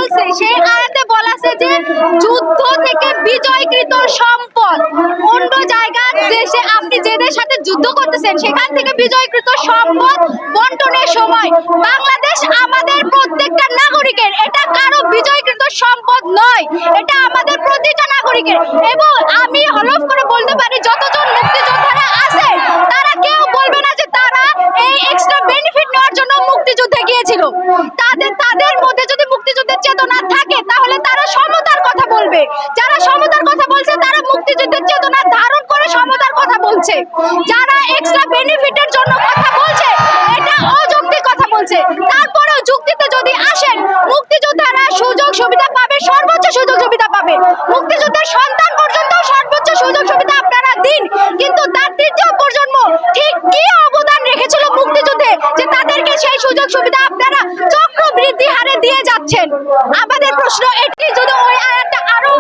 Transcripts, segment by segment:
বলছে, সেই আয়াতে বলা আছে যে যুদ্ধ থেকে বিজয়কৃত সম্পদ, অন্য জায়গার দেশে আপনি যেদের সাথে যুদ্ধ করতেছেন সেখান থেকে বিজয়কৃত সম্পদ বন্টনের সময় বাংলাদেশ আমাদের প্রত্যেকটা নাগরিকের, এটা কারো বিজয়কৃত সম্পদ নয়, এটা আমাদের প্রতিটা নাগরিকের। এবং আমি হলফ করে বলতে পারি যতজন মুক্তিযোদ্ধারা আছে তারা কেউ বলবে না যে তারা এই এক্সট্রা বেনিফিট নেওয়ার জন্য মুক্তিযুদ্ধে গিয়েছিল। তাদের মধ্যে যদি মুক্তিযুদ্ধের চেতনা থাকে তাহলে তারা সমতার কথা বলবে। যারা সমতার কথা বলছে তারা মুক্তিযুদ্ধের চেতনা ধারণ করে সমতার কথা বলছে। যারা এক্সট্রা বেনিফিটের জন্য কথা বলছে এটা অযৌক্তিক কথা বলছে। তারপরেও যুক্তিতে যদি আসেন, মুক্তিযোদ্ধারা সুযোগ সুবিধা পাবে, সর্বোচ্চ সুযোগ সুবিধা পাবে। মুক্তিযুদ্ধের সন্তান পর্যন্ত সর্বোচ্চ সুযোগ সুবিধা আপনারা দিন, কিন্তু তার তৃতীয় প্রজন্ম ঠিক কি অবদান রেখেছিল মুক্তিযুদ্ধে যে তাদেরকে সেই সুযোগ সুবিধা আপনারা চক্রবৃদ্ধি হারে দিয়ে যাচ্ছেন। আমাদের প্রশ্ন এটি, যদি ওই আয়াতটা আরো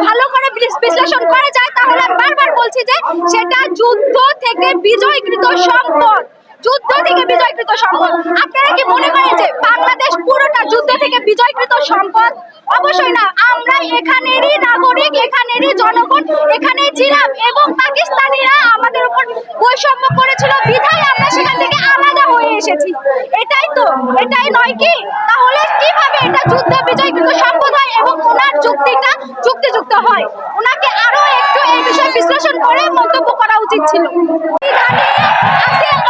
ভালো করে বিশ্লেষণ করা যায় তাহলে আমি বারবার বলছি যে সেটা যুদ্ধ থেকে বিজয়কৃত সম্পদ, যুদ্ধ থেকে বিজয়কৃত সম্পদ। আপনারা কি মনে করেন যে বাংলাদেশ পুরোটা যুদ্ধ থেকে বিজয়কৃত সম্পদ? অবশ্যই না। আমরা এখানেরই নাগরিক, এখানেরই জনগণ, এখানেই ছিলাম এবং পাকিস্তানিরা আমাদের উপর বৈষম্য করেছিল বিধায় আমরা সেখান থেকে আলাদা হয়ে এসেছি। এটাই তো, এটাই নয় কি? তাহলে কিভাবে এটা যুদ্ধ বিজয়কৃত সম্পদ হয় এবং ওনার যুক্তিটা যুক্তিযুক্ত হয়? ওনাকে আরো একটু এই বিষয়ে বিশ্লেষণ করে মন্তব্য করা উচিত ছিল।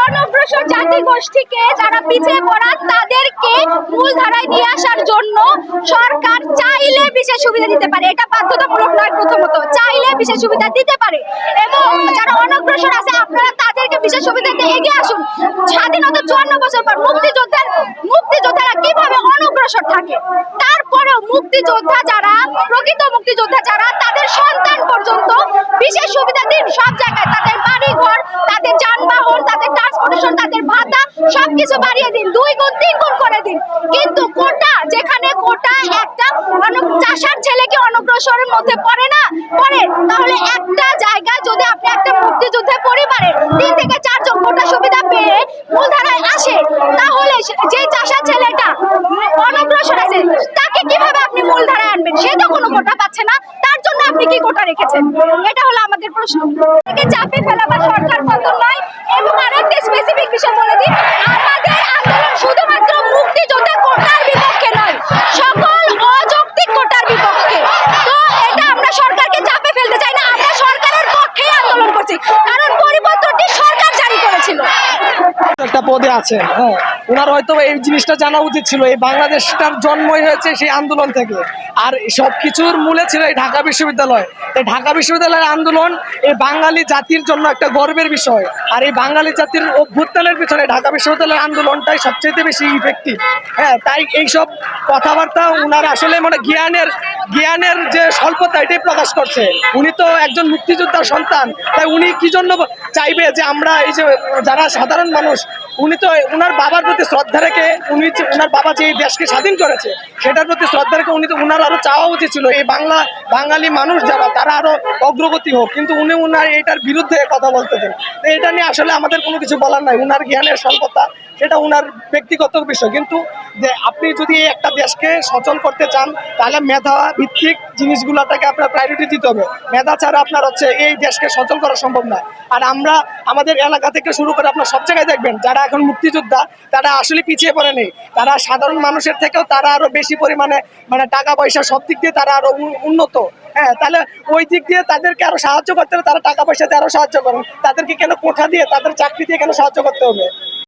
অনগ্রসর জাতি গোষ্ঠীকে, যারা পিছিয়ে পড়া তাদেরকে মূলধারায় নিয়ে আসার জন্য সরকার চাইলে বিশেষ সুবিধা দিতে পারে। এটা বাধ্যতামূলক নয়, প্রথমত চাইলে বিশেষ সুবিধা দিতে পারে। এবং যারা অনগ্রসর আছে আপনারা তাদেরকে বিশেষ সুবিধা দিয়ে এগিয়ে আসুন। স্বাধীনতা 54 বছর পর মুক্তিযোদ্ধারা কিভাবে অনগ্রসর থাকে? তারপরেও মুক্তিযোদ্ধা যারা, প্রকৃত মুক্তিযোদ্ধা যারা, তাদের সন্তান পর্যন্ত বিশেষ সুবিধা দিন সব জায়গায়। তাদের বাড়ি ঘর, তাদের যানবাহন, তাদের ট্রান্সপোর্টেশন, তাদের ভাতা সবকিছু বাড়িয়ে দিন, 2 গুণ 3 গুণ করে দিন। কিন্তু কোটা, যেখানে কোটা একটা চাষার ছেলে কি অনগ্রসরের মধ্যে পড়ে না? পড়ে। তাহলে একটা জায়গায় যদি আপনি একটা মুক্তিযুদ্ধের পরিবারের 3 থেকে 4 জন কোটা সুবিধা পেয়ে মূলধারায় আসে, তাহলে যে চাষার ছেলেটা অনগ্রসর আছে তাকে কিভাবে আপনি মূলধারায় আনবেন? সে তো কোনো কোটা পাচ্ছে না, তার জন্য আপনি কি কোটা রেখেছেন? এটা হলো আমাদের প্রশ্ন। চাপে ফেলাবার সরকার পতন নয়। এবং আরো একটা স্পেসিফিক বিষয় বলে দিই, আমাদের আন্দোলন শুধুমাত্র মুক্তিযোদ্ধা কোটার বিপক্ষে নয়, সকল অযৌক্তিক কোটার বিপক্ষে। তো এটা আমরা সরকারকে চাপে ফেলতে চাই না, আমরা সরকারের পক্ষে আন্দোলন করছি, কারণ পরিপত্রটি সরকার জারি করেছিল। একটা পদে আছে, হ্যাঁ, ওনার হয়তো এই জিনিসটা জানা উচিত ছিল। এই বাংলাদেশটার জন্মই হয়েছে সেই আন্দোলন থেকে, আর সবকিছুর মূলে ছিল এই ঢাকা বিশ্ববিদ্যালয়। এই ঢাকা বিশ্ববিদ্যালয়ের আন্দোলন এই বাঙালি জাতির জন্য একটা গর্বের বিষয়, আর এই বাঙালি জাতির অভ্যুত্থানের পিছনে ঢাকা বিশ্ববিদ্যালয়ের আন্দোলনটাই সবচেয়ে বেশি ইফেক্টিভ। হ্যাঁ, তাই এইসব কথাবার্তা ওনার আসলে মানে জ্ঞানের যে স্বল্পতা এটাই প্রকাশ করছে। উনি তো একজন মুক্তিযোদ্ধার সন্তান, তাই উনি কি জন্য চাইবে যে আমরা এই যে যারা সাধারণ মানুষ, উনি তো ওনার বাবার প্রতি শ্রদ্ধা রেখে, ওনার বাবা যে এই দেশকে স্বাধীন করেছে সেটার প্রতি শ্রদ্ধা রেখে উনি তো ওনার আরো চাওয়া উচিত ছিল এই বাঙালি মানুষ যারা তারা আরো অগ্রগতি হোক, কিন্তু উনি ওনার এটার বিরুদ্ধে কথা বলতেছেন। তো এটা নিয়ে আসলে আমাদের কোনো কিছু বলার নাই। ওনার জ্ঞানের স্বল্পতা সেটা ওনার ব্যক্তিগত বিষয়, কিন্তু যে আপনি যদি একটা দেশকে সচল করতে চান তাহলে মেধা ভিত্তিক জিনিসগুলোটাকে আপনার প্রায়োরিটি দিতে হবে। মেধা ছাড়া আপনার হচ্ছে এই দেশকে সচল করা সম্ভব না। আর আমরা আমাদের এলাকা থেকে শুরু করে আপনার সব জায়গায় দেখবেন যারা এখন মুক্তিযোদ্ধা তারা আসলে পিছিয়ে পড়ে নেই, তারা সাধারণ মানুষের থেকেও তারা আরো বেশি পরিমাণে মানে টাকা পয়সা সব দিক দিয়ে তারা আরো উন্নত। হ্যাঁ, তাহলে ওই দিক দিয়ে তাদেরকে আরো সাহায্য করতে হবে। তারা টাকা পয়সা দিয়ে আরো সাহায্য করেন, তাদেরকে কেন কোঠা দিয়ে, তাদের চাকরি দিয়ে কেন সাহায্য করতে হবে?